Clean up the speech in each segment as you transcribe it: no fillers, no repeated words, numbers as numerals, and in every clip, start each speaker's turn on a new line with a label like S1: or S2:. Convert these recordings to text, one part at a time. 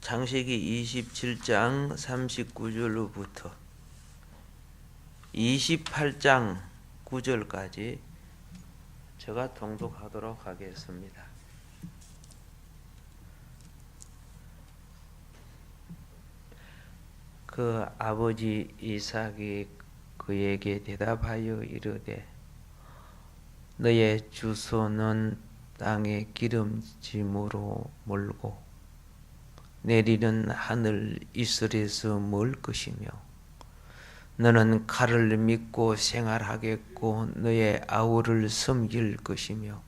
S1: 창세기 27장 39절로부터 28장 9절까지 제가 통독하도록 하겠습니다. 그 아버지 이삭이 그에게 대답하여 이르되 너의 주소는 땅의 기름짐으로 몰고 내리는 하늘 이슬에서 멀 것이며 너는 칼을 믿고 생활하겠고 너의 아우를 섬길 것이며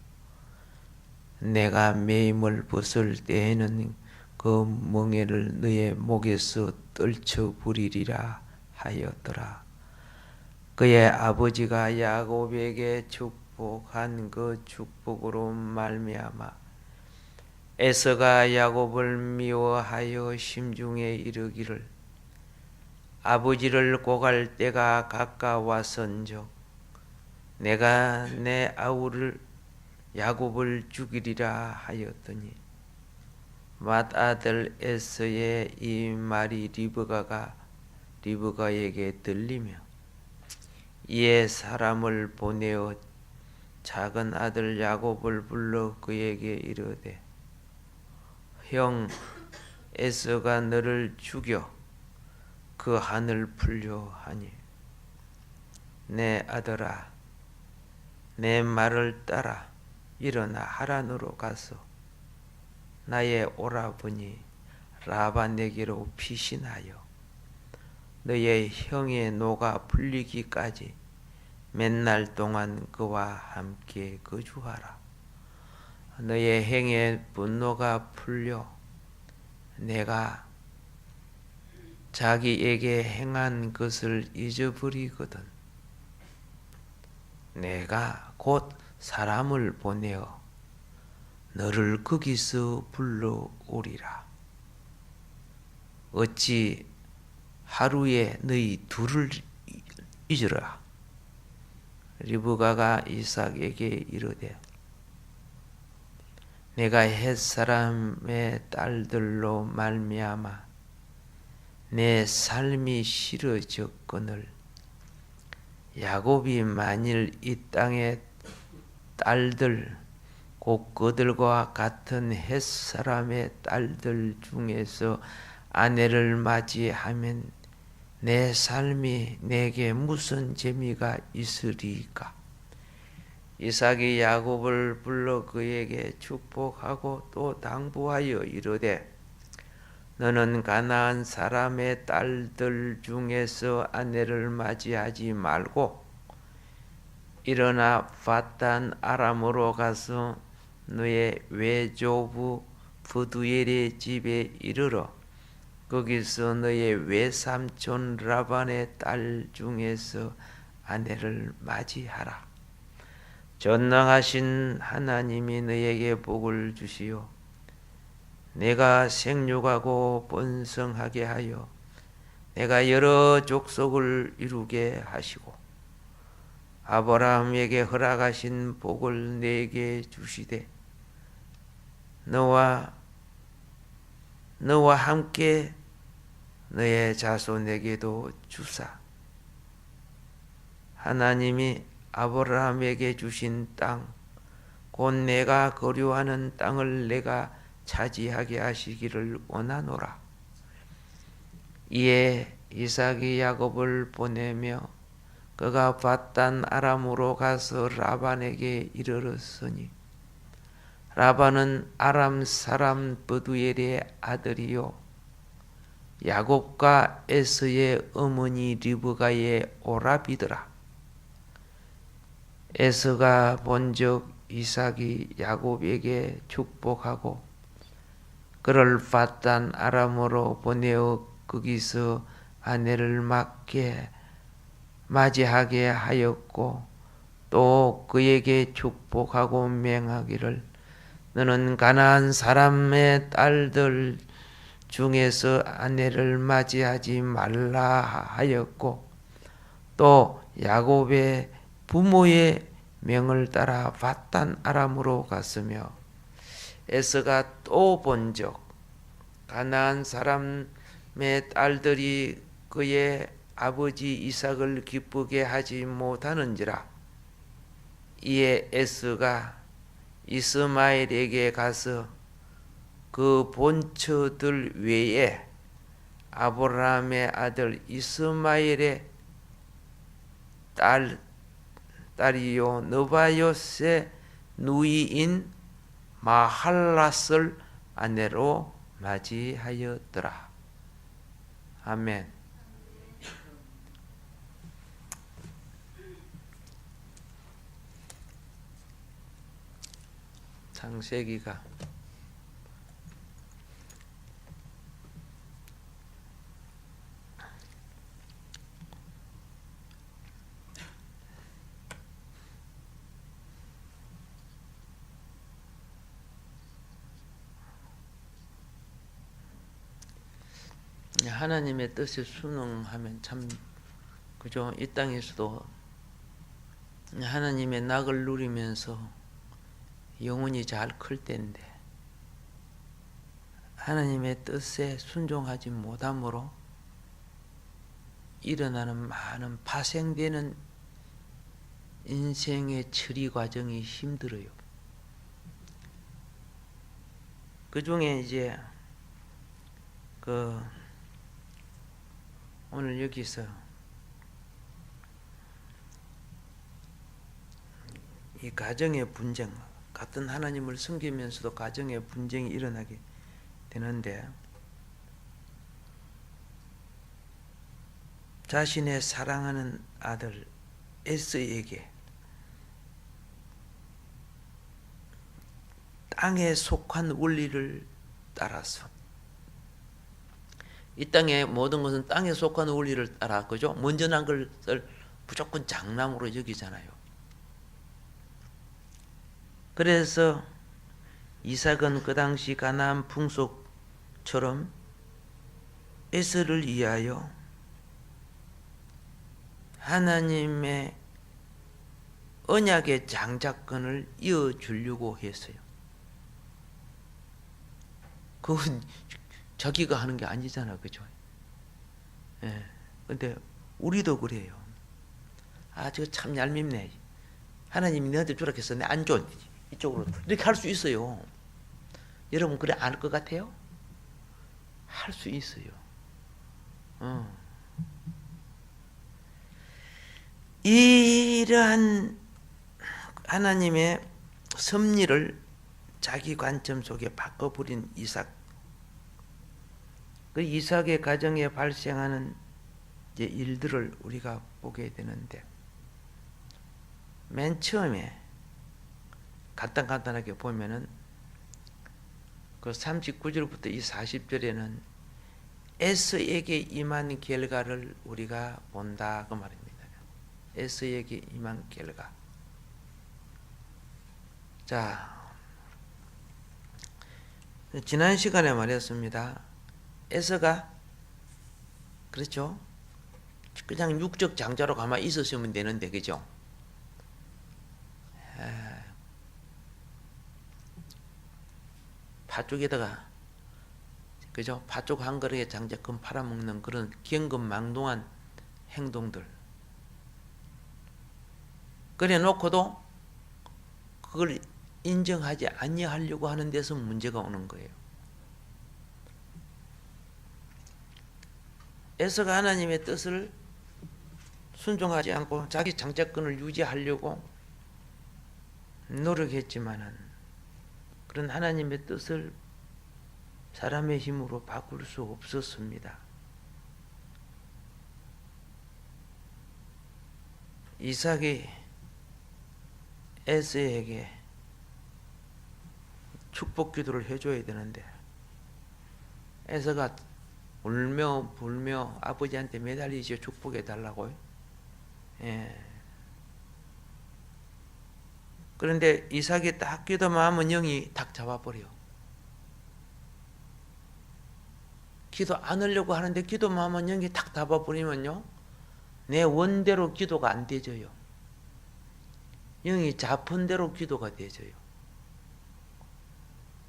S1: 내가 매임을 벗을 때에는 그 멍에를 너의 목에서 떨쳐버리리라 하였더라. 그의 아버지가 야곱에게 축복한 그 축복으로 말미암아 에서가 야곱을 미워하여 심중에 이르기를 아버지를 고갈 때가 가까웠은즉 내가 내 아우를 야곱을 죽이리라 하였더니 맏아들 에서의 이 말이 리브가에게 들리며 이에 사람을 보내어 작은 아들 야곱을 불러 그에게 이르되 형 에서가 너를 죽여 그 한을 풀려 하니 내 아들아 내 말을 따라 일어나 하란으로 가서 나의 오라버니 라반에게로 피신하여 너의 형의 노가 풀리기까지 맨날 동안 그와 함께 거주하라. 너의 행의 분노가 풀려 내가 자기에게 행한 것을 잊어버리거든 내가 곧 사람을 보내어 너를 거기서 불러오리라. 어찌 하루에 너희 둘을 잊으라. 리브가가 이삭에게 이르되 내가 햇사람의 딸들로 말미암아 내 삶이 싫어졌거늘 야곱이 만일 이 땅의 딸들 곧 그들과 같은 햇사람의 딸들 중에서 아내를 맞이하면 내 삶이 내게 무슨 재미가 있으리까? 이삭이 야곱을 불러 그에게 축복하고 또 당부하여 이르되 너는 가나안 사람의 딸들 중에서 아내를 맞이하지 말고 일어나 밧단 아람으로 가서 너의 외조부 브두엘의 집에 이르러 거기서 너의 외삼촌 라반의 딸 중에서 아내를 맞이하라. 전능하신 하나님이 너에게 복을 주시오 내가 생육하고 번성하게 하여 내가 여러 족속을 이루게 하시고 아브라함에게 허락하신 복을 내게 주시되 너와 함께 너의 자손에게도 주사 하나님이 아브라함에게 주신 땅 곧 내가 거류하는 땅을 내가 차지하게 하시기를 원하노라. 이에 이삭이 야곱을 보내며 그가 밧단 아람으로 가서 라반에게 이르렀으니 라반은 아람 사람 브두엘의 아들이요 야곱과 에서의 어머니 리브가의 오라비더라. 에서가 본즉 이삭이 야곱에게 축복하고 그를 밧단 아람으로 보내어 거기서 아내를 맞이하게 하였고 또 그에게 축복하고 맹하기를 너는 가나안 사람의 딸들 중에서 아내를 맞이하지 말라 하였고 또 야곱의 부모의 명을 따라 밧단 아람으로 갔으며 에서가 또 본즉 가나안 사람의 딸들이 그의 아버지 이삭을 기쁘게 하지 못하는지라. 이에 에스가 이스마엘에게 가서 그 본처들 외에 아브라함의 아들 이스마엘의 딸이요 느바요스의 누이인 마할랏을 아내로 맞이하였더라. 아멘. 창세기가 하나님의 뜻에 순응하면 참 그죠? 이 땅에서도 하나님의 낙을 누리면서 영혼이 잘 클 때인데 하나님의 뜻에 순종하지 못함으로 일어나는 많은 파생되는 인생의 처리 과정이 힘들어요. 그 중에 이제 오늘 여기서 이 가정의 분쟁, 같은 하나님을 섬기면서도 가정의 분쟁이 일어나게 되는데 자신의 사랑하는 아들 에서에게 땅에 속한 원리를 따라서 이 땅의 모든 것은 땅에 속한 원리를 따라 그죠? 먼저 난 것을 무조건 장남으로 여기잖아요. 그래서 이삭은 그 당시 가나안 풍속처럼 에서를 위하여 하나님의 언약의 장자권을 이어주려고 했어요. 그건 자기가 하는 게 아니잖아, 그죠? 예. 근데 우리도 그래요. 아, 저거 참 얄밉네. 하나님이 너한테 주라 했어. 내 안 줘. 이쪽으로. 이렇게 할 수 있어요. 여러분, 그래 안 할 것 같아요? 할 수 있어요. 이러한 하나님의 섭리를 자기 관점 속에 바꿔버린 이삭. 그 이삭의 가정에 발생하는 이제 일들을 우리가 보게 되는데 맨 처음에 간단하게 보면은 그 39절부터 이 40절에는 에서에게 임한 결과를 우리가 본다 그 말입니다. 에서에게 임한 결과. 자, 지난 시간에 말했습니다. 에서가 그렇죠? 그냥 육적 장자로 가만히 있었으면 되는데 그죠? 팥죽에다가 그죠? 팥죽 한 그릇에 장자금 팔아먹는 그런 경금망동한 행동들 그래 놓고도 그걸 인정하지 아니하려고 하는 데서 문제가 오는 거예요. 에서가 하나님의 뜻을 순종하지 않고 자기 장자권을 유지하려고 노력했지만은 그런 하나님의 뜻을 사람의 힘으로 바꿀 수 없었습니다. 이삭이 에서에게 축복 기도를 해줘야 되는데 에서가 울며 불며 아버지한테 매달리시 축복해 달라고요. 예. 그런데 이삭이 딱 기도만 하면 영이 탁 잡아버려. 기도 안 하려고 하는데 기도만 하면 영이 탁 잡아버리면요 내 원대로 기도가 안 되져요. 영이 잡은 대로 기도가 되져요.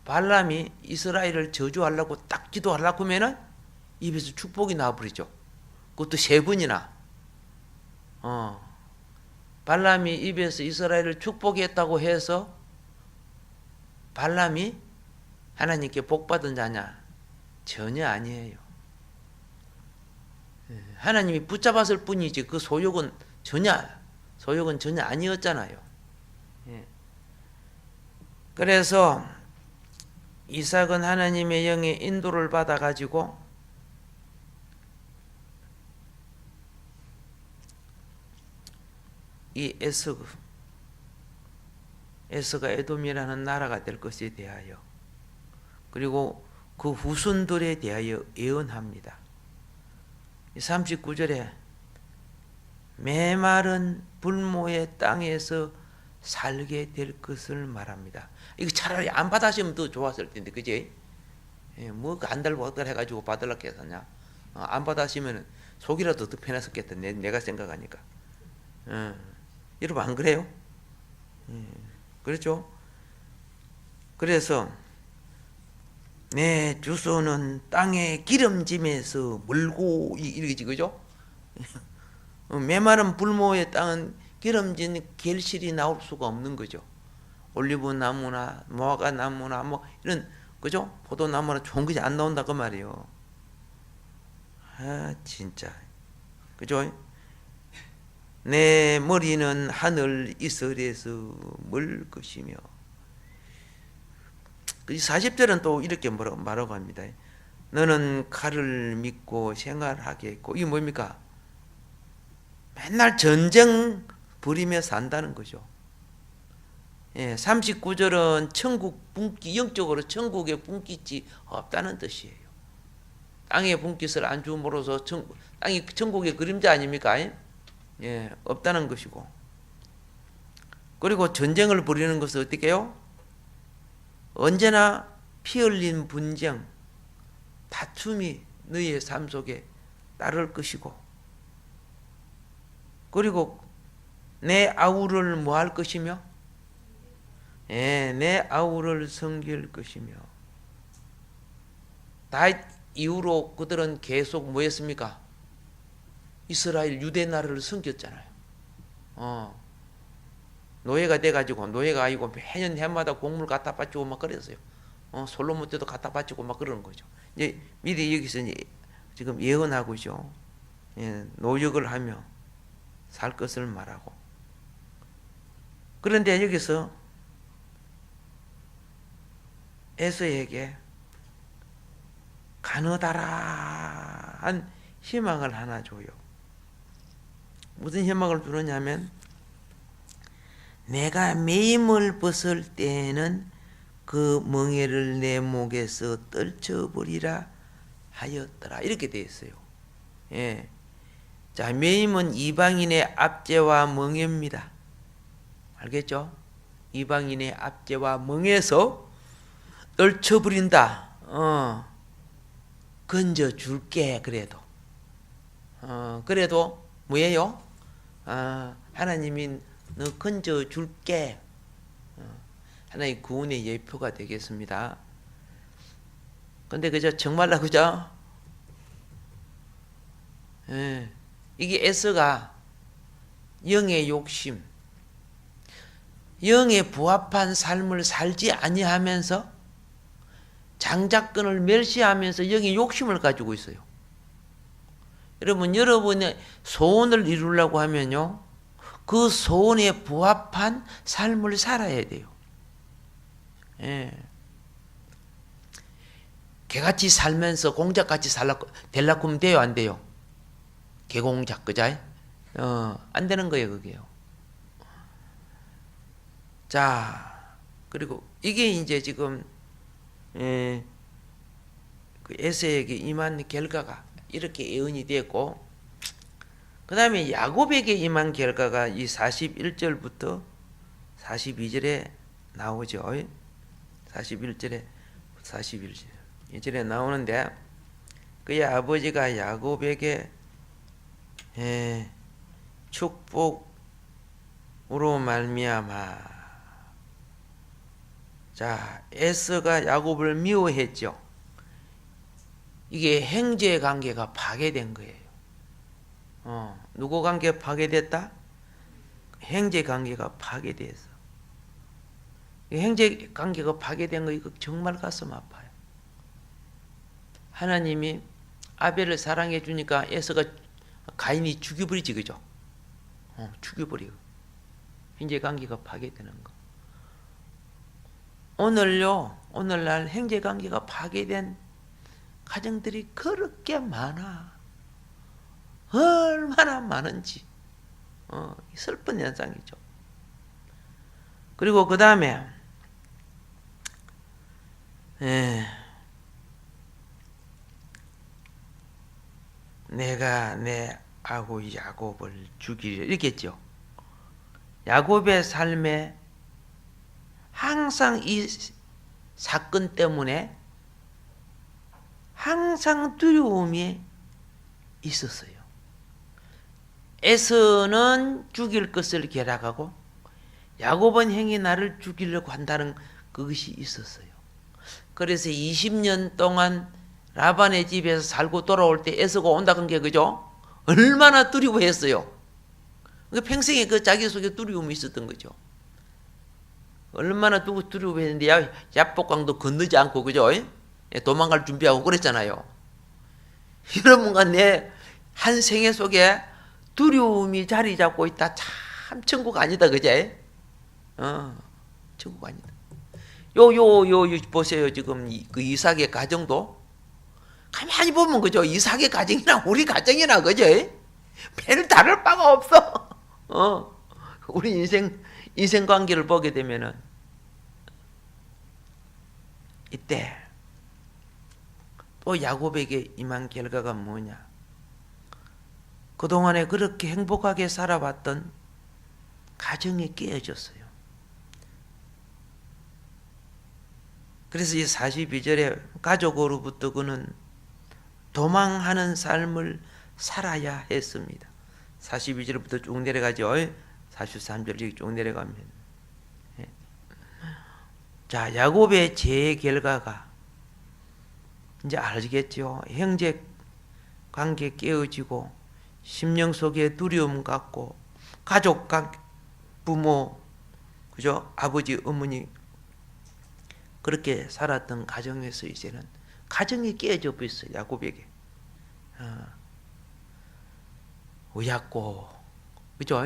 S1: 발람이 이스라엘을 저주하려고 딱 기도하려고 하면은 입에서 축복이 나와버리죠. 그것도 3번이나. 발람이 입에서 이스라엘을 축복했다고 해서 발람이 하나님께 복받은 자냐? 전혀 아니에요. 하나님이 붙잡았을 뿐이지 그 소욕은 전혀 아니었잖아요. 그래서 이삭은 하나님의 영의 인도를 받아가지고 이 에서가 에돔이라는 나라가 될 것에 대하여 그리고 그 후손들에 대하여 예언합니다. 39절에 메마른 불모의 땅에서 살게 될 것을 말합니다. 이거 차라리 안 받았으면 더 좋았을 텐데, 그지? 뭐 안달보달 해가지고 받으려고 했었냐? 안 받았으면 속이라도 더 편했었겠다. 내가 생각하니까. 여러분 안 그래요? 그렇죠? 그래서 내 주소는 땅의 기름짐에서 물고 이러지, 그죠? 메마른 불모의 땅은 기름진 결실이 나올 수가 없는 거죠. 올리브 나무나 무화과 나무나 뭐 이런, 그죠? 포도나무나 좋은 것이 안 나온다 그 말이에요. 아 진짜, 그죠? 내 머리는 하늘 이슬에서 멀 것이며. 40절은 또 이렇게 말하고 합니다. 너는 칼을 믿고 생활하겠고. 이게 뭡니까? 맨날 전쟁 벌이며 산다는 거죠. 39절은 천국 분기, 영적으로 천국에 분깃이 없다는 뜻이에요. 땅에 분깃을 안 줌으로써 땅이 천국의 그림자 아닙니까? 없다는 것이고. 그리고 전쟁을 벌이는 것은 어떻게 해요? 언제나 피 흘린 분쟁, 다툼이 너희의 삶 속에 따를 것이고, 그리고 내 아우를 뭐 할 것이며? 내 아우를 섬길 것이며. 다윗 이후로 그들은 계속 뭐 했습니까? 이스라엘 유대 나라를 섬겼잖아요. 노예가 돼가지고, 노예가 아니고 매년 해마다 곡물 갖다 바치고 막 그랬어요. 솔로몬 때도 갖다 바치고 막 그러는 거죠. 이제 미리 여기서 이제 지금 예언하고 있죠. 노역을 하며 살 것을 말하고. 그런데 여기서 에서에게 가느다란 희망을 하나 줘요. 무슨 희망을 주느냐면, 내가 매임을 벗을 때에는 그 멍에를 내 목에서 떨쳐버리라 하였더라. 이렇게 되어 있어요. 자, 매임은 이방인의 압제와 멍에입니다. 알겠죠? 이방인의 압제와 멍에서 떨쳐버린다. 건져줄게. 그래도 뭐예요? 하나님이 너 건져줄게. 하나의 구원의 예표가 되겠습니다. 근데 그저 정말로 그죠? 이게 에서가 영의 욕심, 영에 부합한 삶을 살지 아니하면서 장자권을 멸시하면서 영의 욕심을 가지고 있어요. 여러분, 여러분의 소원을 이루려고 하면요, 그 소원에 부합한 삶을 살아야 돼요. 개같이 살면서 공작같이 되려고 하면 돼요, 안 돼요? 개공작, 그자? 안 되는 거예요, 그게요. 자, 그리고 이게 이제 지금 그 에서에게 임한 결과가 이렇게 예언이 됐고, 그 다음에 야곱에게 임한 결과가 이 41절부터 42절에 나오죠. 41절에 41절에 나오는데, 그의 아버지가 야곱에게 축복으로 말미암아 자, 에서가 야곱을 미워했죠. 이게 형제 관계가 파괴된 거예요. 누구 관계 파괴됐다? 형제 관계가 파괴돼서. 형제 관계가 파괴된 거 이거 정말 가슴 아파요. 하나님이 아벨을 사랑해 주니까 에서가 가인이 죽여버리지, 그죠? 죽여버리고. 형제 관계가 파괴되는 거. 오늘날 형제 관계가 파괴된 가정들이 그렇게 많아. 얼마나 많은지. 슬픈 현상이죠. 그리고 그 다음에 내가 내 아구 야곱을 죽이려 이랬겠죠. 야곱의 삶에 항상 이 사건 때문에 항상 두려움이 있었어요. 에서는 죽일 것을 계략하고 야곱은 형이 나를 죽이려고 한다는 그것이 있었어요. 그래서 20년 동안 라반의 집에서 살고 돌아올 때 에서가 온다는 게 그죠? 얼마나 두려워했어요. 평생에 그 자기 속에 두려움이 있었던 거죠. 얼마나 두려워했는데 야복강도 건너지 않고 그죠? 도망갈 준비하고 그랬잖아요. 여러분과 내 한 생애 속에 두려움이 자리 잡고 있다. 참 천국 아니다, 그제? 천국 아니다. 요 보세요. 지금 그 이삭의 가정도 가만히 보면 그죠? 이삭의 가정이나 우리 가정이나 그죠? 별 다를 바가 없어. 우리 인생 관계를 보게 되면은 이때 또 야곱에게 임한 결과가 뭐냐? 그동안에 그렇게 행복하게 살아왔던 가정이 깨어졌어요. 그래서 이 42절에 가족으로부터 그는 도망하는 삶을 살아야 했습니다. 42절부터 쭉 내려가죠. 43절 쭉 내려가면 자, 야곱의 죄의 결과가 이제 알겠죠. 형제 관계 깨어지고 심령 속에 두려움 갖고 가족 부모 그죠? 아버지 어머니 그렇게 살았던 가정에서 이제는 가정이 깨어져 버렸어요. 야곱에게 의약고 그죠?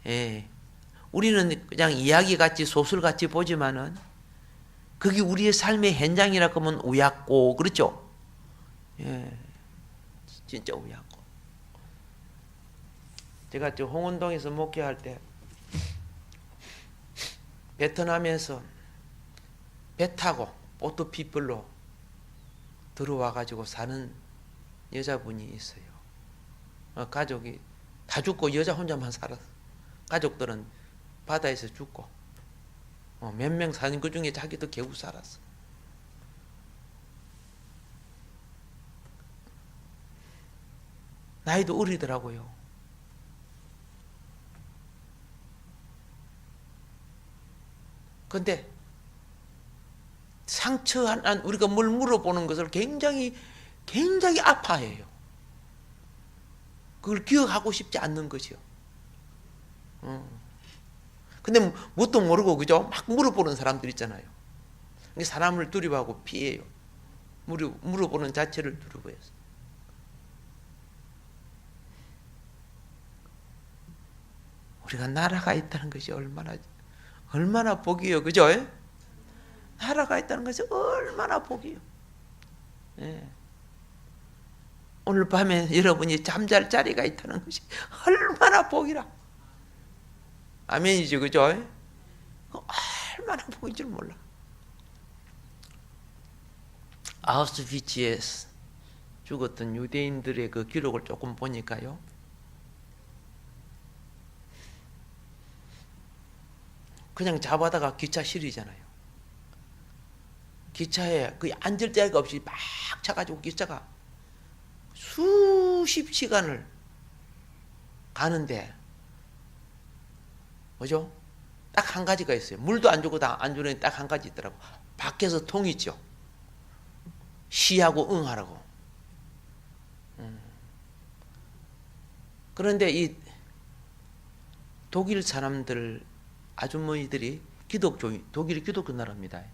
S1: 예. 우리는 그냥 이야기같이 소설같이 보지만은 그게 우리의 삶의 현장이라 하면 우약고 그렇죠? 예, 진짜 우약고. 제가 저 홍은동에서 목회할 때 베트남에서 배 타고 보트 피플로 들어와 가지고 사는 여자분이 있어요. 가족이 다 죽고 여자 혼자만 살았어. 가족들은 바다에서 죽고 몇 명 사는 그 중에 자기도 겨우 살았어. 나이도 어리더라고요. 근데 상처한 우리가 뭘 물어보는 것을 굉장히 아파해요. 그걸 기억하고 싶지 않는 거죠. 근데 뭣도 모르고 그죠? 막 물어보는 사람들 있잖아요. 사람을 두려워하고 피해요. 물어보는 자체를 두려워해서. 우리가 나라가 있다는 것이 얼마나 복이요, 그죠? 나라가 있다는 것이 얼마나 복이요. 예. 오늘 밤에 여러분이 잠잘 자리가 있다는 것이 얼마나 복이라. 아멘이죠, 그죠? 얼마나 복인 줄 몰라. 아우슈비츠에 죽었던 유대인들의 그 기록을 조금 보니까요. 그냥 잡아다가 기차 실이잖아요. 기차에 거의 앉을 데가 없이 막 차가지고 기차가 수십 시간을 가는데, 그죠? 딱 한 가지가 있어요. 물도 안 주고 다 안 주는 딱 한 가지 있더라고. 밖에서 통 있죠. 시하고 응하라고. 그런데 이 독일 사람들 아주머니들이 독일이 기독교 나라입니다.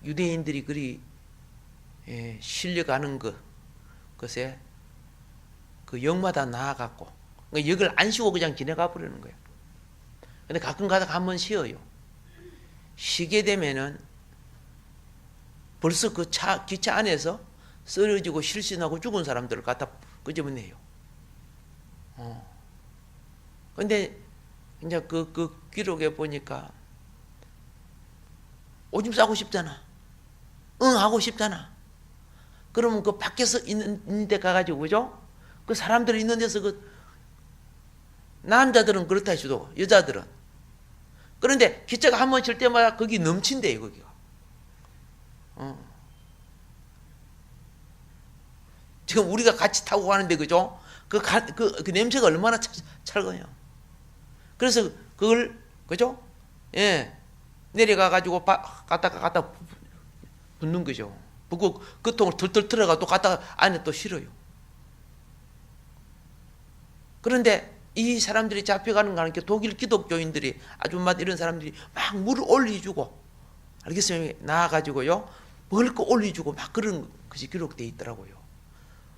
S1: 유대인들이 그리 실려가는 것에 그 역마다 나아갔고 역을 안 쉬고 그냥 지나가 버리는 거예요. 근데 가끔 가다가 한번 쉬어요. 쉬게 되면은 벌써 그 기차 안에서 쓰러지고 실신하고 죽은 사람들을 갖다 끄집어내요. 근데 이제 그 기록에 보니까 오줌 싸고 싶잖아. 응 하고 싶잖아. 그러면 그 밖에서 있는 데 가가지고 그죠? 그 사람들이 있는 데서 그 남자들은 그렇다 해도 여자들은 그런데 기차가 한 번 칠 때마다 거기 넘친대요 거기가. 지금 우리가 같이 타고 가는데 그죠? 그 냄새가 얼마나 찰거요. 그래서 그걸 그죠? 예 내려가 가지고 갖다 붓는 거죠. 붓고 그 통을 털털 틀어가 또 갖다가 안에 또 실어요. 그런데 이 사람들이 잡혀가는 거 하니까 독일 기독교인들이 아줌마 이런 사람들이 막 물을 올려주고 알겠습니까? 나와가지고요 먹을 거 올려주고 막 그런 것이 기록되어 있더라고요.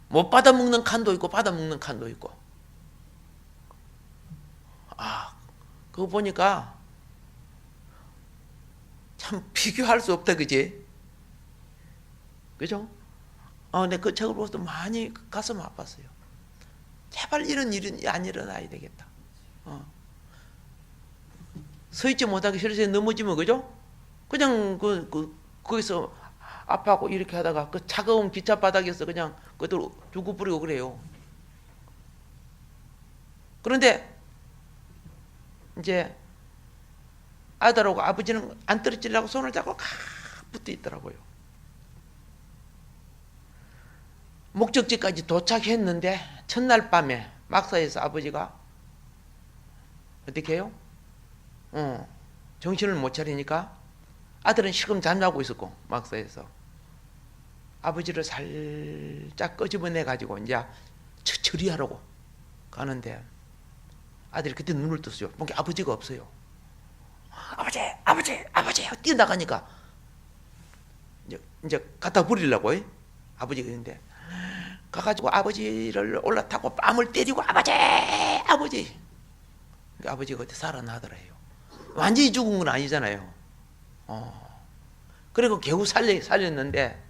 S1: 못 받아 먹는 칸도 있고 받아 먹는 칸도 있고. 그거 보니까 참 비교할 수 없다, 그지? 그죠? 근데 그 책을 보고서 많이 가슴 아팠어요. 제발 이런 일은 안 일어나야 되겠다. 서 있지 못하게 실수에 넘어지면 그죠? 그냥 거기서 아파하고 이렇게 하다가 그 차가운 기차 바닥에서 그냥 그대로 죽어버리고 그래요. 그런데 이제 아들하고 아버지는 안 떨어지려고 손을 잡고 붙어 있더라고요. 목적지까지 도착했는데 첫날 밤에 막사에서 아버지가 어떻게 해요? 정신을 못 차리니까 아들은 실금 잠자고 있었고 막사에서 아버지를 살짝 끄집어내 가지고 이제 처리하라고 가는데 아들이 그때 눈을 떴어요. 뭔가 아버지가 없어요. 아버지 뛰어나가니까 이제 갖다 버리려고 아버지가 있는데 가가지고 아버지를 올라타고 뺨을 때리고 아버지 아버지가 그때 살아나더래요. 완전히 죽은 건 아니잖아요. 그리고 겨우 살렸는데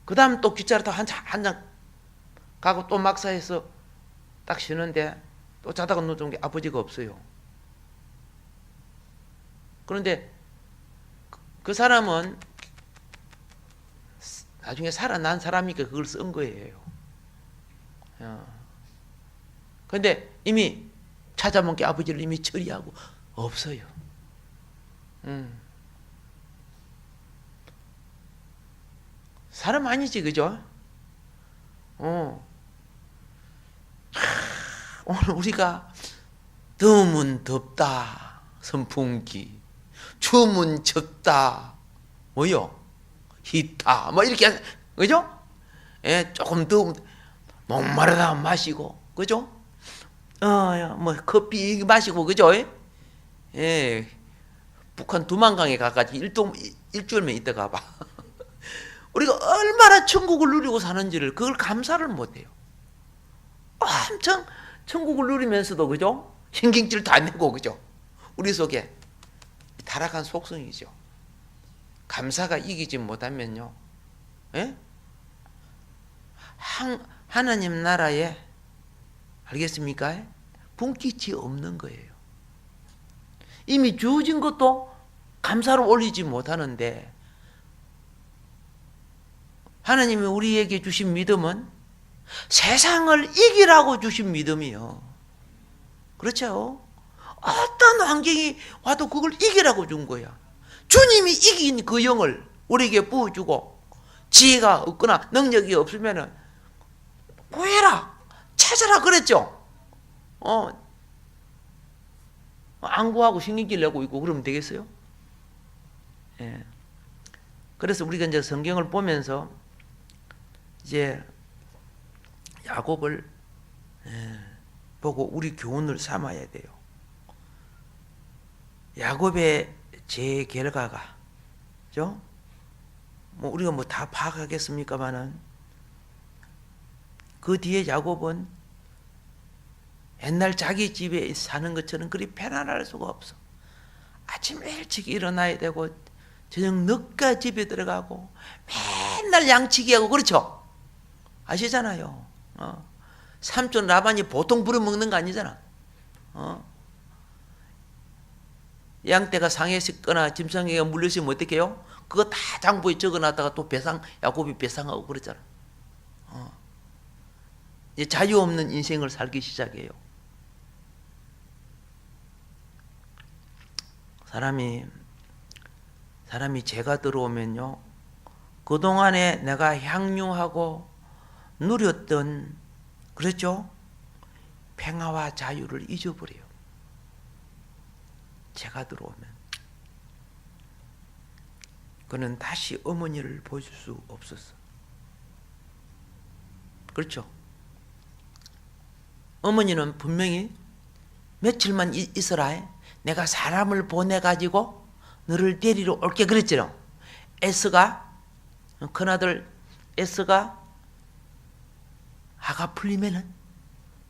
S1: 그 다음 또 기차를 타고 한장 가고 또 막사에서 딱 쉬는데 또 자다가 누운 게 아버지가 없어요. 그런데 그 사람은 나중에 살아난 사람이니까 그걸 쓴 거예요. 그런데 이미 찾아본 게 아버지를 이미 처리하고 없어요. 사람 아니지, 그죠? 오늘 우리가 더우면 덥다, 선풍기, 추우면 춥다, 뭐요? 히타, 뭐 이렇게, 그죠? 조금 더우면 목마르다 마시고, 그죠? 뭐 커피 마시고, 그죠? 북한 두만강에 가가지고 일주일만 있다가 봐. 우리가 얼마나 천국을 누리고 사는지를 그걸 감사를 못해요. 엄청 천국을 누리면서도 그죠? 신경질도 안 내고 그죠? 우리 속에 타락한 속성이죠. 감사가 이기지 못하면요, 하나님 나라에 알겠습니까? 분깃이 없는 거예요. 이미 주어진 것도 감사를 올리지 못하는데 하나님이 우리에게 주신 믿음은 세상을 이기라고 주신 믿음이요. 그렇죠? 어떤 환경이 와도 그걸 이기라고 준 거야. 주님이 이긴 그 영을 우리에게 부어주고 지혜가 없거나 능력이 없으면 구해라, 찾아라 그랬죠. 안구하고 신경질 내고 있고 그러면 되겠어요? 예. 그래서 우리가 이제 성경을 보면서 이제 야곱을 보고 우리 교훈을 삼아야 돼요. 야곱의 제 결과가, 그죠? 뭐 우리가 뭐 다 파악하겠습니까만은 그 뒤에 야곱은 옛날 자기 집에 사는 것처럼 그리 편안할 수가 없어. 아침 일찍 일어나야 되고 저녁 늦게 집에 들어가고 맨날 양치기하고 그렇죠? 아시잖아요. 삼촌 라반이 보통 부려먹는 거 아니잖아. 양떼가 상해있거나 짐승에게 물렸으면 어떻게 해요? 그거 다 장부에 적어놨다가 또 야곱이 배상하고 그러잖아. 이제 자유 없는 인생을 살기 시작해요. 사람이 죄가 들어오면요, 그동안에 내가 향유하고 누렸던, 그렇죠? 평화와 자유를 잊어버려요. 죄가 들어오면. 그는 다시 어머니를 보실 수 없었어. 그렇죠? 어머니는 분명히 며칠만 있어라. 내가 사람을 보내가지고 너를 데리러 올게 그랬죠. 큰아들 에스가 화가 풀리면은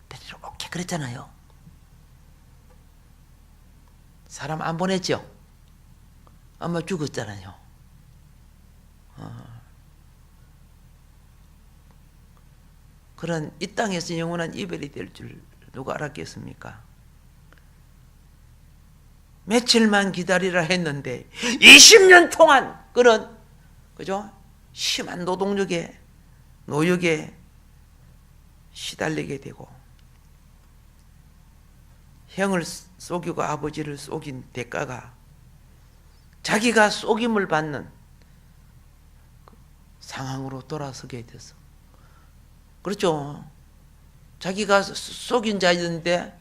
S1: 데리러 올게 그랬잖아요. 사람 안 보냈죠? 아마 죽었잖아요. 그런 이 땅에서 영원한 이별이 될 줄 누가 알았겠습니까? 며칠만 기다리라 했는데 20년 동안 그런, 그죠? 심한 노역에 시달리게 되고 형을 속이고 아버지를 속인 대가가 자기가 속임을 받는 상황으로 돌아서게 됐어. 그렇죠? 자기가 속인 자였는데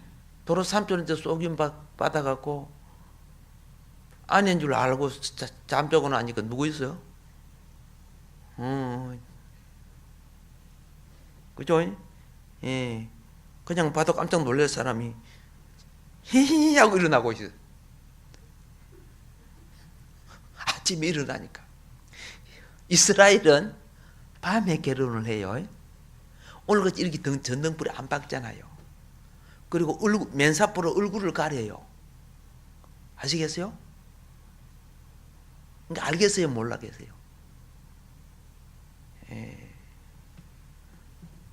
S1: 도로 삼촌한테 속임 받아갖고 아내인 줄 알고 잠자고 나니까 누구 있어요? 그죠? 예. 그냥 봐도 깜짝 놀랄 사람이 히히 하고 일어나고 있어요. 아침에 일어나니까. 이스라엘은 밤에 결혼을 해요. 오늘같이 이렇게 전등불에 안 박잖아요. 그리고 면사포로 얼굴을 가려요. 아시겠어요? 그러니까 알겠어요? 몰라겠어요?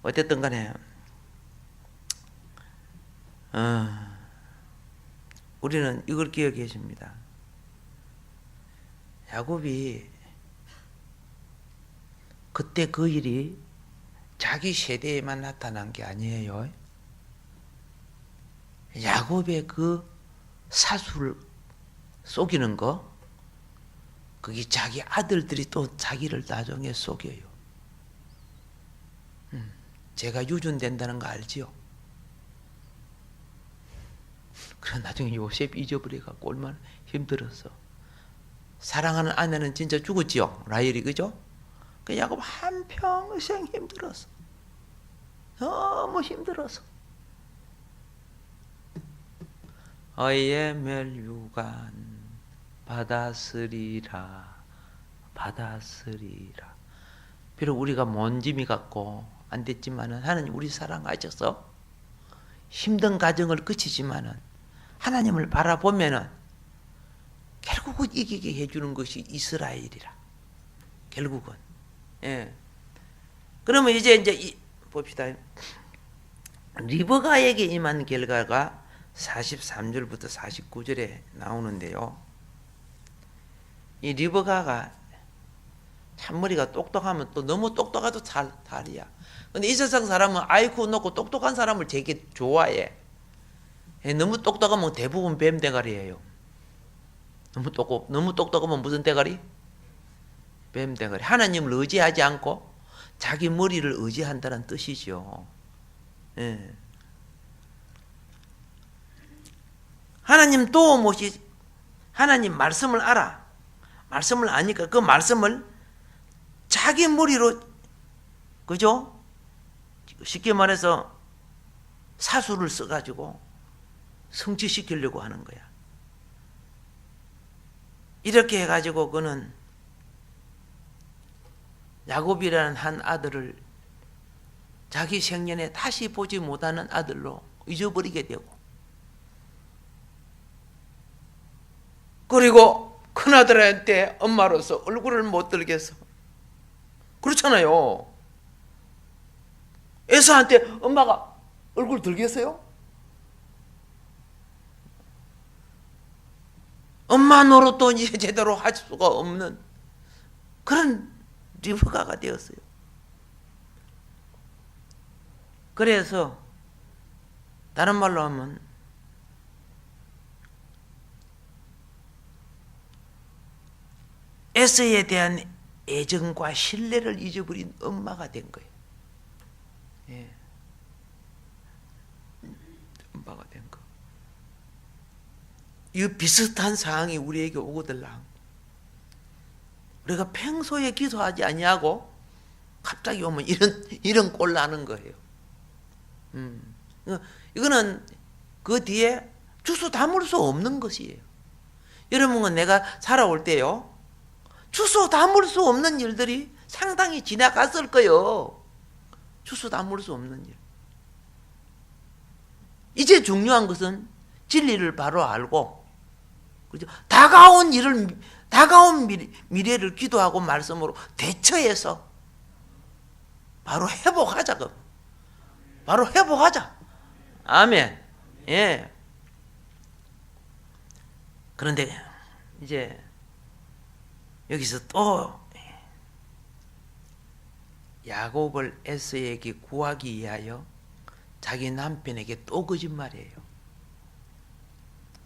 S1: 어쨌든 간에 우리는 이걸 기억해 줍니다. 야곱이 그때 그 일이 자기 세대에만 나타난 게 아니에요. 야곱의 그 사수를 속이는 거, 그게 자기 아들들이 또 자기를 나중에 속여요. 제가 유전된다는 거 알지요? 그래 나중에 요셉 잊어버려갖고 얼마나 힘들었어. 사랑하는 아내는 진짜 죽었지요, 라헬이. 그죠? 그 야곱 한평생 힘들었어. 너무 힘들었어. 어의 멸류관 받았으리라. 비록 우리가 먼지미 같고 안 됐지만은 하나님 우리 사랑하셔서 힘든 가정을 그치지만은 하나님을 바라보면은 결국은 이기게 해주는 것이 이스라엘이라. 결국은. 예. 그러면 이제 봅시다. 리브가에게 임한 결과가 43절부터 49절에 나오는데요. 이 리브가가 참머리가 똑똑하면 또 너무 똑똑해도 탈이야. 근데 이 세상 사람은 아이쿠 높고 똑똑한 사람을 되게 좋아해. 너무 똑똑하면 대부분 뱀 대가리예요. 너무 똑똑하면 무슨 대가리? 뱀 대가리. 하나님을 의지하지 않고 자기 머리를 의지한다는 뜻이죠. 예. 하나님 또 무엇이 하나님 말씀을 알아. 말씀을 아니까 그 말씀을 자기 머리로, 그죠? 쉽게 말해서 사수를 써가지고 성취시키려고 하는 거야. 이렇게 해가지고 그는 야곱이라는 한 아들을 자기 생년에 다시 보지 못하는 아들로 잊어버리게 되고, 그리고 큰아들한테 엄마로서 얼굴을 못 들겠어. 그렇잖아요. 에서한테 엄마가 얼굴 들겠어요? 엄마 노릇도 이제 제대로 할 수가 없는 그런 리브가가 되었어요. 그래서 다른 말로 하면 에서에 대한 애정과 신뢰를 잊어버린 엄마가 된 거예요. 예. 엄마가 된 거. 이 비슷한 상황이 우리에게 오거들라. 우리가 평소에 기도하지 아니하고 갑자기 오면 이런 꼴 나는 거예요. 이거는 그 뒤에 주소 담을 수 없는 것이에요. 여러분은 내가 살아올 때요, 주소 담을 수 없는 일들이 상당히 지나갔을 거예요. 주소 담을 수 없는 일. 이제 중요한 것은 진리를 바로 알고, 그죠? 다가온 미래를 기도하고 말씀으로 대처해서 바로 회복하자. 바로 회복하자. 아멘. 예. 그런데 이제 여기서 또 야곱을 에서에게 구하기 위하여 자기 남편에게 또 거짓말이에요.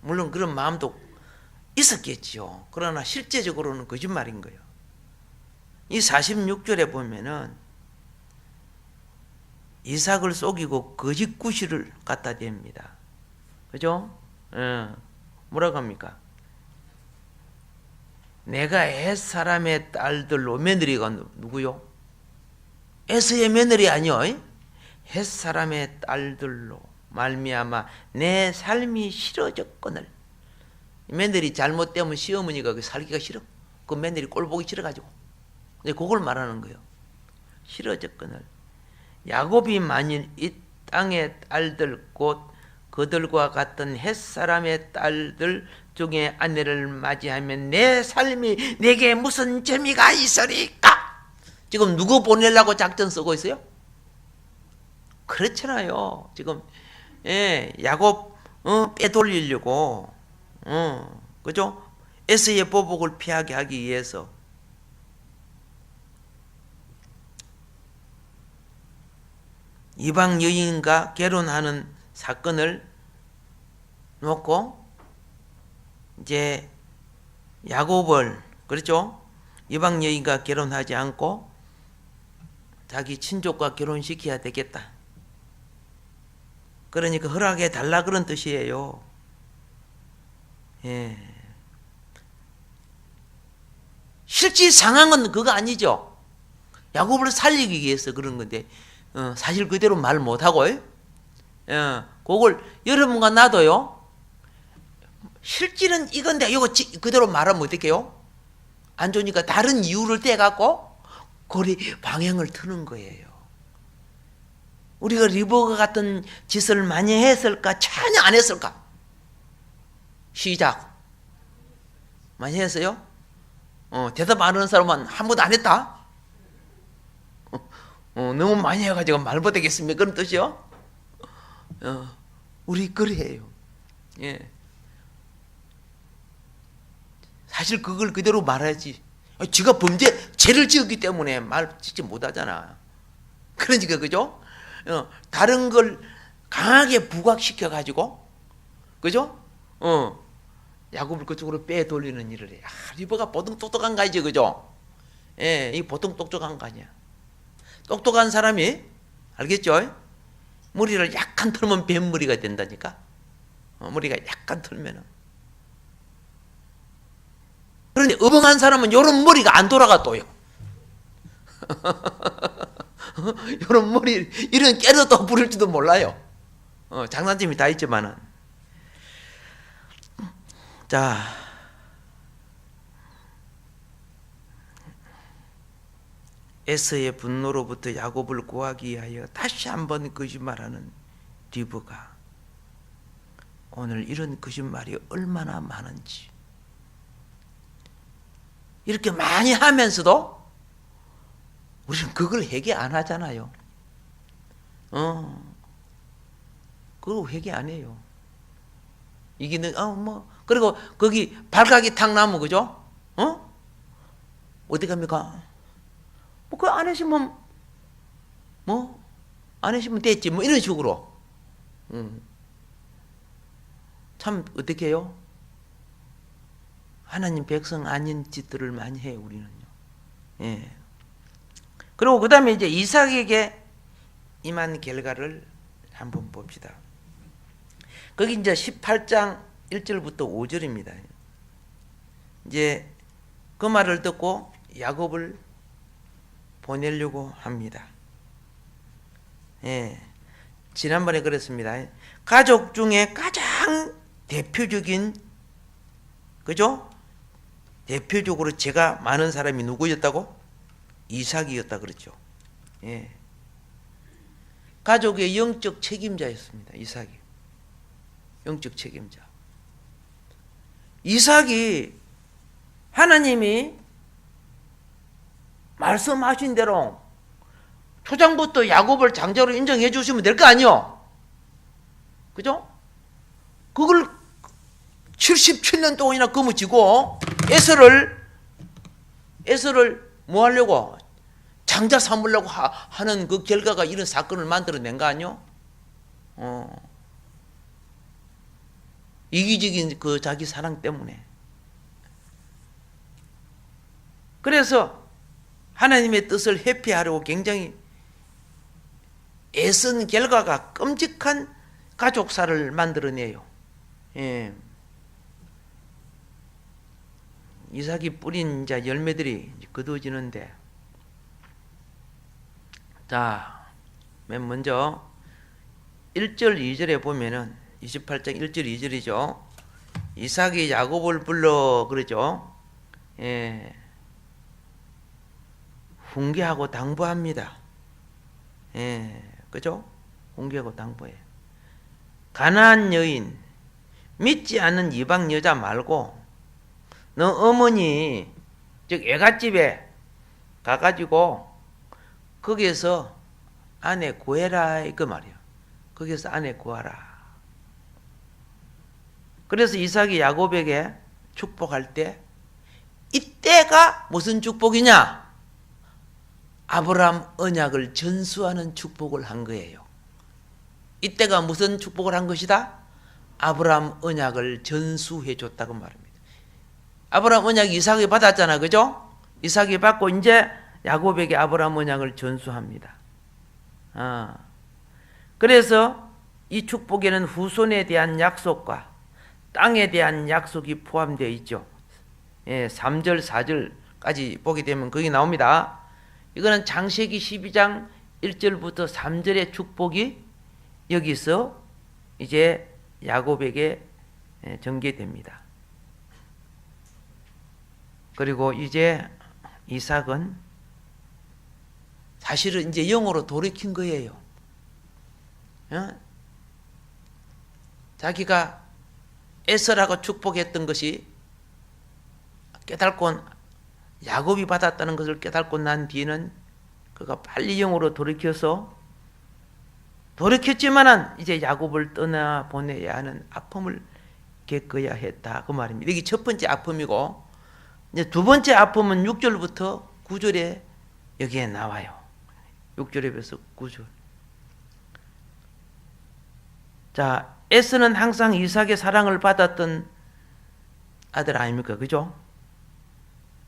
S1: 물론 그런 마음도 있었겠죠. 그러나 실제적으로는 거짓말인 거예요. 이 46절에 보면은 이삭을 속이고 거짓 구실을 갖다 댑니다. 그죠? 뭐라고 합니까? 내가 헷 사람의 딸들로, 며느리가 누구요? 에서의 며느리 아니요? 헷 사람의 딸들로 말미암아 내 삶이 싫어졌거늘. 며느리 잘못되면 시어머니가 살기가 싫어. 그 며느리 꼴 보기 싫어가지고. 근데 그걸 말하는 거예요. 싫어졌거늘. 야곱이 만일 이 땅의 딸들 곧 그들과 같은 햇사람의 딸들 중에 아내를 맞이하면 내 삶이 내게 무슨 재미가 있으리까? 지금 누구 보내려고 작전 쓰고 있어요? 그렇잖아요. 지금 야곱 빼돌리려고, 그죠? 에서의 보복을 피하게 하기 위해서. 이방 여인과 결혼하는 사건을 놓고 이제 야곱을, 그렇죠? 이방 여인과 결혼하지 않고 자기 친족과 결혼시켜야 되겠다. 그러니까 허락해 달라 그런 뜻이에요. 예. 실제 상황은 그거 아니죠. 야곱을 살리기 위해서 그런 건데 사실 그대로 말 못하고, 그걸 여러분과 나도요, 실질은 이건데 이거 그대로 말하면 어떡해요? 안 좋으니까 다른 이유를 떼갖고 거리 방향을 트는 거예요. 우리가 리버가 같은 짓을 많이 했을까? 전혀 안 했을까? 시작. 많이 했어요? 대답 안 하는 사람은 한 번도 안 했다? 너무 많이 해가지고 말 못하겠습니까? 그런 뜻이요? 우리 그래요. 예. 사실 그걸 그대로 말하지. 지가 죄를 지었기 때문에 말 짓지 못하잖아. 그러니까, 그죠? 다른 걸 강하게 부각시켜 가지고, 그죠? 야곱을 그쪽으로 빼돌리는 일을 해. 리버가 보통 똑똑한 거이지, 그죠? 예, 이 보통 똑똑한 거 아니야. 똑똑한 사람이, 알겠죠? 머리를 약간 털면 뱀머리가 된다니까. 머리가 약간 털면은. 그런데 어벙한 사람은 요런 머리가 안 돌아가 또요. 요런 머리, 이런 깨도 또 부를지도 몰라요. 장단점이 다 있지만은. 자, 에서의 분노로부터 야곱을 구하기 위하여 다시 한번 거짓말하는 리브가, 오늘 이런 거짓말이 얼마나 많은지, 이렇게 많이 하면서도 우리는 그걸 회개 안 하잖아요. 그거 회개 안 해요. 이게 그리고 거기 발각이 탁 나면, 그죠? 어디 갑니까? 그거 안 하시면 안 하시면 됐지, 이런 식으로. 참 어떻게 해요? 하나님 백성 아닌 짓들을 많이 해요, 우리는요. 예. 그리고 그 다음에 이제 이삭에게 임한 결과를 한번 봅시다. 거기 이제 18장 1절부터 5절입니다. 이제 그 말을 듣고 야곱을 보내려고 합니다. 예. 지난번에 그랬습니다. 가족 중에 가장 대표적인, 그죠? 대표적으로 죄가 많은 사람이 누구였다고? 이삭이었다 그랬죠. 예. 가족의 영적 책임자였습니다. 이삭이. 영적 책임자. 이삭이 하나님이 말씀하신 대로 초장부터 야곱을 장자로 인정해 주시면 될 거 아니요? 그죠? 그걸 77년 동안이나 거머쥐고 에서를 뭐 하려고? 장자 삼으려고 하는 그 결과가 이런 사건을 만들어낸 거 아니요? 이기적인 그 자기 사랑 때문에. 그래서 하나님의 뜻을 회피하려고 굉장히 애쓴 결과가 끔찍한 가족사를 만들어내요. 예. 이삭이 뿌린 이제 열매들이 거두어지는데, 자, 맨 먼저 1절 2절에 보면은 28장 1절 2절이죠. 이삭이 야곱을 불러 그러죠. 예. 훈계하고 당부합니다. 예. 그죠? 훈계하고 당부해. 가나안 여인, 믿지 않는 이방 여자 말고 너 어머니 즉 애갓집에 가가지고 거기에서 아내 구해라, 그 말이야. 거기에서 아내 구하라. 그래서 이삭이 야곱에게 축복할 때, 이때가 무슨 축복이냐? 아브라함 언약을 전수하는 축복을 한 거예요. 이때가 무슨 축복을 한 것이다? 아브라함 언약을 전수해 줬다고 말합니다. 아브라함 언약 이삭이 받았잖아, 그죠? 이삭이 받고 이제 야곱에게 아브라함 언약을 전수합니다. 그래서 이 축복에는 후손에 대한 약속과 땅에 대한 약속이 포함되어 있죠. 예, 3절 4절까지 보게 되면 거기 나옵니다. 이거는 창세기 12장 1절부터 3절의 축복이 여기서 이제 야곱에게 전개됩니다. 그리고 이제 이삭은 사실은 이제 영으로 돌이킨 거예요. 자기가 에서라고 축복했던 것이 깨닫고, 야곱이 받았다는 것을 깨닫고 난 뒤에는 그가 빨리 영으로 돌이켰지만은 이제 야곱을 떠나 보내야 하는 아픔을 겪어야 했다, 그 말입니다. 이게 첫 번째 아픔이고, 이제 두 번째 아픔은 6절부터 9절에 여기에 나와요. 6절에서 9절. 자, 에서는 항상 이삭의 사랑을 받았던 아들 아닙니까? 그죠?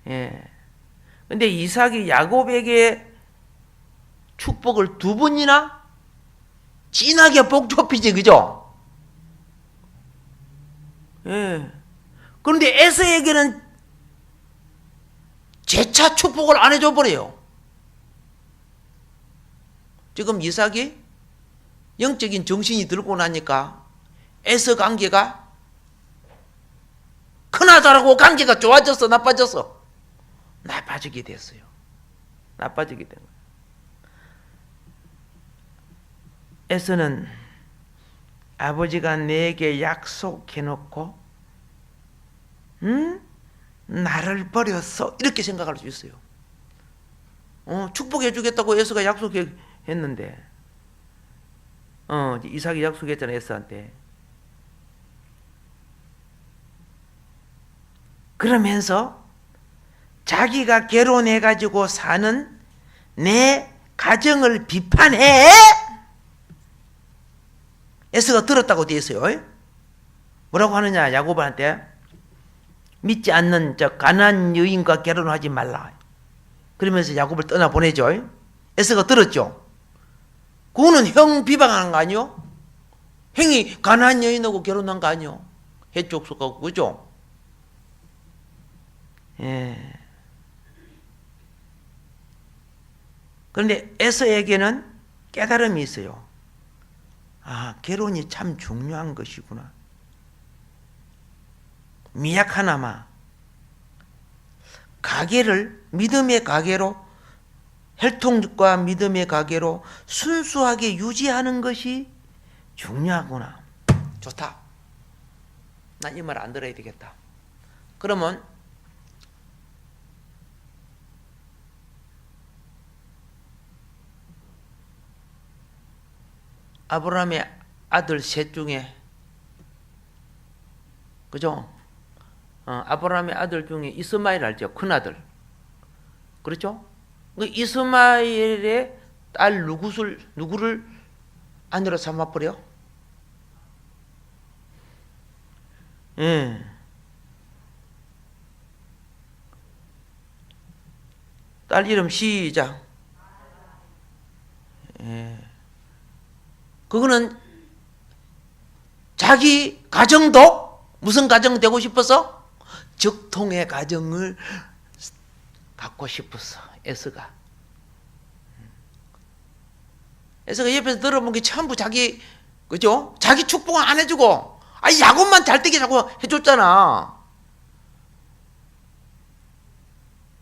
S1: 예. 근데 이삭이 야곱에게 축복을 두 번이나 진하게 복좁히지, 그죠? 예. 그런데 에서에게는 재차 축복을 안 해줘 버려요. 지금 이삭이 영적인 정신이 들고 나니까 에서 관계가 큰아들하고 관계가 좋아졌어, 나빠졌어? 나빠지게 됐어요. 나빠지게 된 거예요. 에서는 아버지가 내게 약속해놓고 나를 버렸어, 이렇게 생각할 수 있어요. 축복해 주겠다고 에서가 약속했는데, 이삭이 약속했잖아, 에서한테. 그러면서 자기가 결혼해가지고 사는 내 가정을 비판해. 에서가 들었다고 되어 있어요. 뭐라고 하느냐, 야곱한테 믿지 않는 저 가나안 여인과 결혼하지 말라. 그러면서 야곱을 떠나보내죠. 에서가 들었죠. 그거는 형 비방하는 거 아니요? 형이 가나안 여인하고 결혼한 거 아니요? 해족속하고, 그죠? 예. 그런데 에서에게는 깨달음이 있어요. 아, 결혼이 참 중요한 것이구나. 미약하나마 가계를 믿음의 가계로, 혈통과 믿음의 가계로 순수하게 유지하는 것이 중요하구나. 좋다. 난 이 말 안 들어야 되겠다. 그러면 아브라함의 아들 셋 중에, 그죠? 아브라함의 아들 중에 이스마엘 알죠? 큰아들. 그렇죠? 이스마엘의 딸 누구를 아내로 삼아버려? 예. 딸 이름 시작. 예. 그거는 자기 가정도 무슨 가정 되고 싶어서? 적통의 가정을 갖고 싶었어, 에서가. 에서가 옆에서 들어본 게 전부 자기, 그죠? 자기 축복은 안 해주고, 아니, 야곱만 잘 되게 자꾸 해줬잖아.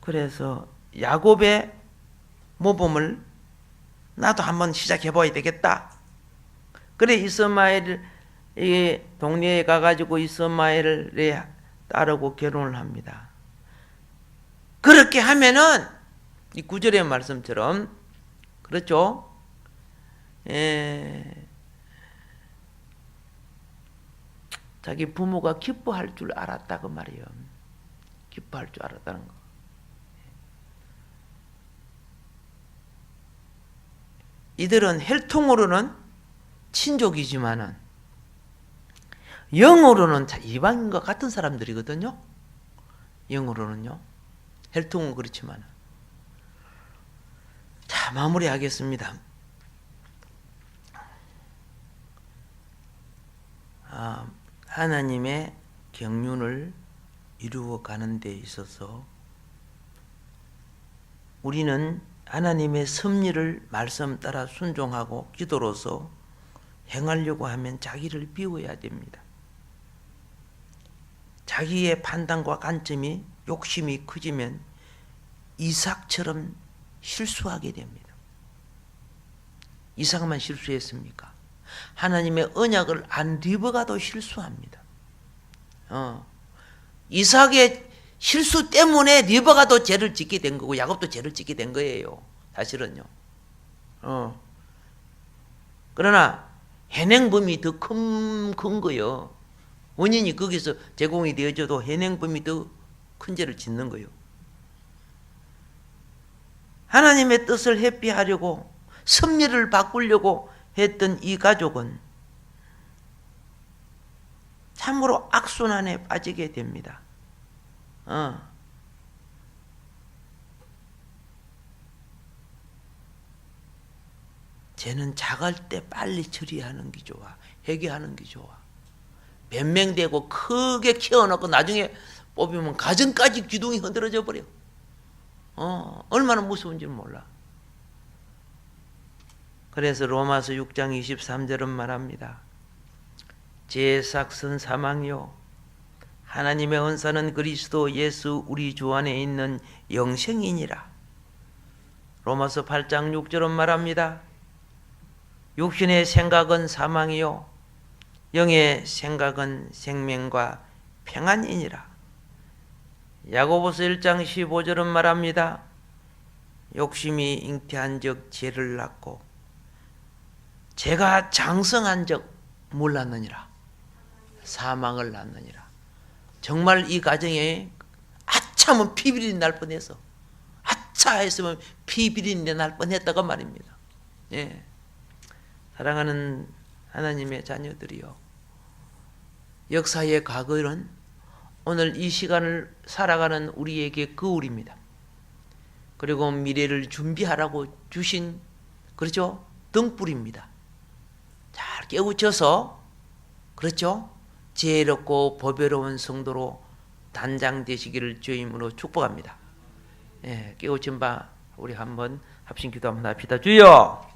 S1: 그래서 야곱의 모범을 나도 한번 시작해봐야 되겠다. 그래, 이스마엘, 이 동네에 가가지고 이스마엘을 따르고 결혼을 합니다. 그렇게 하면은 이 9절의 말씀처럼, 그렇죠? 자기 부모가 기뻐할 줄 알았다고 말이에요. 기뻐할 줄 알았다는 거. 이들은 혈통으로는 친족이지만은 영으로는 이방인과 같은 사람들이거든요. 영으로는요. 혈통은 그렇지만. 자, 마무리하겠습니다. 하나님의 경륜을 이루어가는 데 있어서 우리는 하나님의 섭리를 말씀 따라 순종하고 기도로서 행하려고 하면 자기를 비워야 됩니다. 자기의 판단과 관점이, 욕심이 커지면 이삭처럼 실수하게 됩니다. 이삭만 실수했습니까? 하나님의 언약을 안 입어가도 실수합니다. 이삭의 실수 때문에 리버가도 죄를 짓게 된 거고 야곱도 죄를 짓게 된 거예요. 사실은요. 그러나 현행범이 더 큰 거예요. 원인이 거기서 제공이 되어져도 현행범이 더 큰 죄를 짓는 거예요. 하나님의 뜻을 회피하려고 섭리를 바꾸려고 했던 이 가족은 참으로 악순환에 빠지게 됩니다. 쟤는 작을 때 빨리 처리하는 게 좋아. 회개하는 게 좋아. 변명되고 크게 키워놓고 나중에 뽑으면 가정까지 기둥이 흔들어져 버려. 얼마나 무서운지 몰라. 그래서 로마서 6장 23절은 말합니다. 제 삭은 사망이요 하나님의 은사는 그리스도 예수 우리 주 안에 있는 영생이니라. 로마서 8장 6절은 말합니다. 육신의 생각은 사망이요 영의 생각은 생명과 평안이니라. 야고보서 1장 15절은 말합니다. 욕심이 잉태한 적 죄를 낳고 죄가 장성한 적 뭘 낳느니라? 사망을 낳느니라. 정말 이 가정에 아차면 피비린내 날 뻔해서 아차 했으면 피비린내 날 뻔했다고 말입니다. 예. 사랑하는 하나님의 자녀들이요, 역사의 과거는 오늘 이 시간을 살아가는 우리에게 거울입니다. 그리고 미래를 준비하라고 주신, 그렇죠? 등불입니다. 잘 깨우쳐서, 그렇죠? 지혜롭고 보배로운 성도로 단장되시기를 주임으로 축복합니다. 예, 깨우친 바 우리 한번 합심 기도 한번 합시다. 주여!